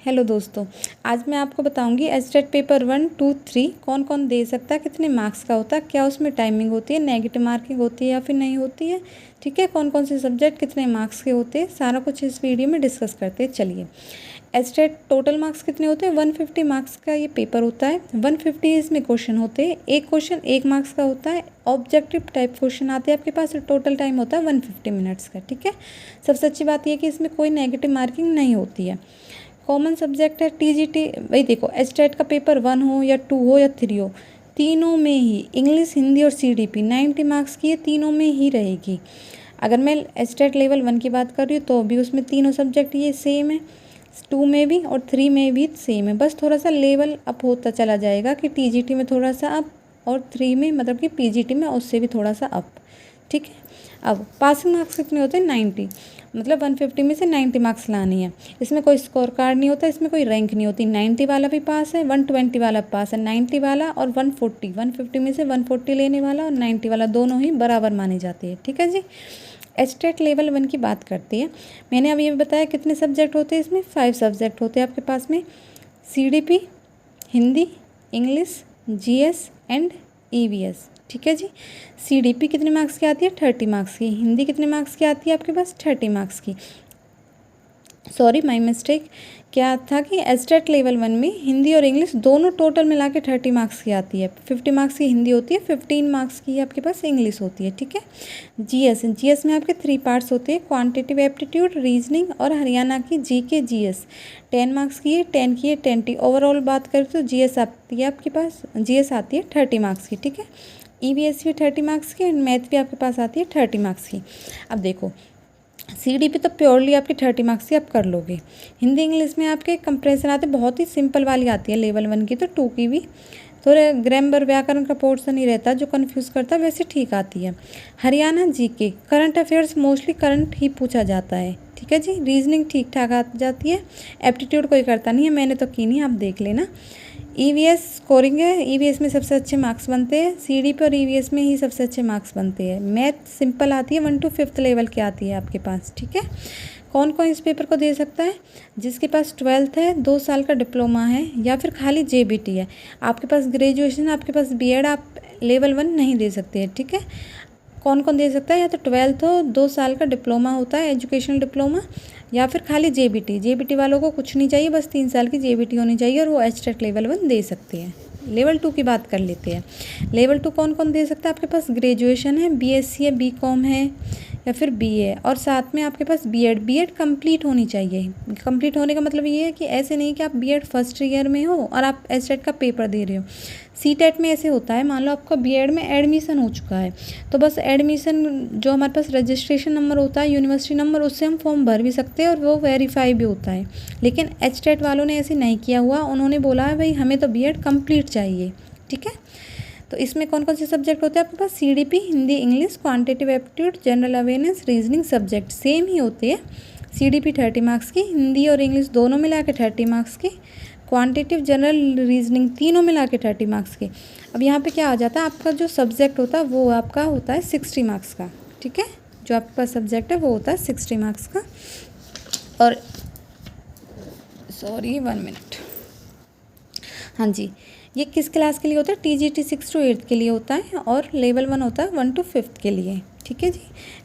Hello दोस्तों, आज मैं आपको बताऊंगी एचटेट पेपर 1, 2, 3 कौन कौन दे सकता है, कितने मार्क्स का होता है, क्या उसमें टाइमिंग होती है, नेगेटिव मार्किंग होती है या फिर नहीं होती है। ठीक है, कौन कौन से सब्जेक्ट कितने मार्क्स के होते हैं, सारा कुछ इस वीडियो में डिस्कस करते हैं। चलिए, एचटेट टोटल मार्क्स कितने होते हैं? 150 मार्क्स का ये पेपर होता है। 150 इसमें क्वेश्चन होते हैं। एक क्वेश्चन 1 मार्क्स का होता है। ऑब्जेक्टिव टाइप क्वेश्चन आते हैं आपके पास। टोटल टाइम होता है 150 मिनट्स का। ठीक है, सबसे अच्छी बात यह कि इसमें कोई नेगेटिव मार्किंग नहीं होती है। कॉमन सब्जेक्ट है टीजीटी। भाई देखो, एचटेट का पेपर 1 हो या 2 हो या 3 हो, तीनों में ही इंग्लिश, हिंदी और सीडीपी 90 मार्क्स की ये तीनों में ही रहेगी। अगर मैं एचटेट लेवल 1 की बात कर रही हूँ तो भी उसमें तीनों सब्जेक्ट ये सेम है, 2 में भी और 3 में भी सेम है। बस थोड़ा सा लेवल अप होता चला जाएगा कि टीजीटी में थोड़ा सा अप और 3 में मतलब कि पीजीटी में उससे भी थोड़ा सा अप। ठीक है, अब पासिंग मार्क्स कितने होते हैं? 90। मतलब 150 में से 90 मार्क्स लानी है। इसमें कोई स्कोर कार्ड नहीं होता, इसमें कोई रैंक नहीं होती। 90 वाला भी पास है, 120 वाला पास है। 90 वाला और 140, 150 में से 140 लेने वाला और 90 वाला दोनों ही बराबर माने जाते हैं। ठीक है जी, एचटेट लेवल 1 की बात करते हैं। मैंने अभी ये बताया कितने सब्जेक्ट होते हैं इसमें, 5 सब्जेक्ट होते हैं आपके पास में। CDP, Hindi, English, GS and EVS. ठीक है जी, सीडीपी कितने मार्क्स की आती है? 30 मार्क्स की। हिंदी कितने मार्क्स की आती है आपके पास? 30 मार्क्स की। Sorry, my mistake. क्या था कि एचटेट लेवल 1 में हिंदी और इंग्लिश दोनों टोटल मिला के 30 मार्क्स की आती है। 50 मार्क्स की हिंदी होती है, 15 मार्क्स की आपके पास इंग्लिश होती है। ठीक है, जीएस में आपके 3 पार्ट्स होते हैं, क्वांटिटिव एप्टीट्यूड, रीजनिंग और हरियाणा की जीके जीएस। 10 मार्क्स की है, 10 की है, 10 ओवरऑल बात करें तो जीएस आती है आपके पास, जीएस आती है 30 मार्क्स की। ठीक है, ईवीएस भी 30 मार्क्स की, मैथ भी आपके पास आती है 30 मार्क्स की। अब देखो, सीडीपी तो प्योरली आपकी 30 मार्क्स की आप कर लोगे। हिंदी इंग्लिश में आपके कंप्रेशन आते, बहुत ही सिंपल वाली आती है लेवल 1 की, तो 2 की भी थोड़े ग्रामर व्याकरण का पोर्शन ही रहता है जो कंफ्यूज करता है, वैसे ठीक आती है। Haryana GK, current affairs mostly current ही पूछा जाता है। ठीक है जी, रीजनिंग ठीक ठाक आ जाती है। एप्टीट्यूड कोई करता नहीं है, मैंने तो की नहीं, आप देख लेना। ईवीएस स्कोरिंग है, ईवीएस में सबसे अच्छे मार्क्स बनते हैं। सीडीपी और ईवीएस में ही सबसे अच्छे मार्क्स बनते हैं। मैथ सिंपल आती है, 1 to 5th लेवल की आती है आपके पास। ठीक है, कौन कौन इस पेपर को दे सकता है? जिसके पास 12th है, 2 साल का डिप्लोमा है या फिर खाली जेबीटी है। आपके पास ग्रेजुएशन, आपके पास बीएड, आप लेवल 1 नहीं दे सकते हैं। ठीक है, कौन कौन दे सकता है? या तो 12th हो, 2 साल का डिप्लोमा होता है, एजुकेशनल डिप्लोमा, या फिर खाली जेबीटी। जेबीटी वालों को कुछ नहीं चाहिए, बस 3 साल की जेबीटी होनी चाहिए और वो एचटेट लेवल 1 दे सकते हैं। लेवल 2 की बात कर लेते हैं। लेवल 2 कौन कौन दे सकता है? आपके पास ग्रेजुएशन है, बीएससी है, बीकॉम है या फिर बीए, और साथ में आपके पास बीएड कंप्लीट होनी चाहिए। कंप्लीट होने का मतलब ये है कि ऐसे नहीं कि आप बीएड फर्स्ट ईयर में हो और आप एचटेट का पेपर दे रहे हो। सीटेट में ऐसे होता है, मान लो आपका बीएड में एडमिशन हो चुका है तो बस एडमिशन जो हमारे पास रजिस्ट्रेशन नंबर होता है, यूनिवर्सिटी नंबर, उससे हम फॉर्म भर भी सकते हैं और वो वेरीफाई भी होता है। लेकिन एचटेट वालों ने ऐसे नहीं किया हुआ, उन्होंने बोला है भाई हमें तो बीएड कंप्लीट चाहिए। ठीक है, तो इसमें कौन कौन से सब्जेक्ट होते हैं आपके पास? CDP, Hindi, English, quantitative aptitude, general awareness, reasoning subject same ही होते हैं। सीडीपी 30 मार्क्स की, हिंदी और इंग्लिश दोनों मिला के 30 मार्क्स की, क्वांटिटिव, जनरल, रीजनिंग तीनों मिला के 30 मार्क्स के। अब यहाँ पे क्या आ जाता है, आपका जो सब्जेक्ट होता है वो आपका होता है 60 मार्क्स का। ठीक है, जो आपके पास सब्जेक्ट है वो होता है 60 मार्क्स का। और सॉरी 1 मिनट, हाँ जी, ये किस क्लास के लिए होता है? टीजीटी 6 to 8 के लिए होता है और लेवल 1 होता है 1 to 5th के लिए। ठीक है जी,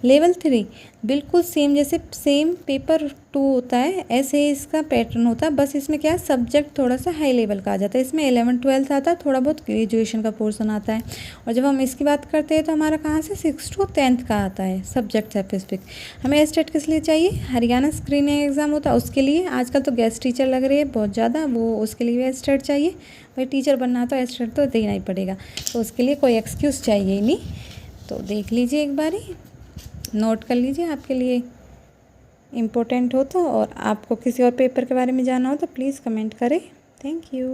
लेवल 3 बिल्कुल सेम, जैसे सेम पेपर 2 होता है ऐसे ही इसका पैटर्न होता है, बस इसमें क्या है, सब्जेक्ट थोड़ा सा हाई लेवल का आ जाता है। इसमें 11th 12th आता है, थोड़ा बहुत ग्रेजुएशन का पोर्शन आता है। और जब हम इसकी बात करते हैं तो हमारा कहाँ से 6 to 10th का आता है सब्जेक्ट स्पेसिफिक। हमें एचटेट किस लिए चाहिए? हरियाणा स्क्रीनिंग एग्जाम होता है उसके लिए। आजकल तो गेस्ट टीचर लग रही है बहुत ज़्यादा, वो उसके लिए भी एचटेट चाहिए। भाई टीचर बनना तो एचटेट तो देना ही पड़ेगा, तो उसके लिए कोई एक्सक्यूज़ चाहिए ही नहीं। तो देख लीजिए, एक बारी नोट कर लीजिए, आपके लिए इम्पोर्टेंट हो तो। और आपको किसी और पेपर के बारे में जानना हो तो प्लीज़ कमेंट करें। Thank you.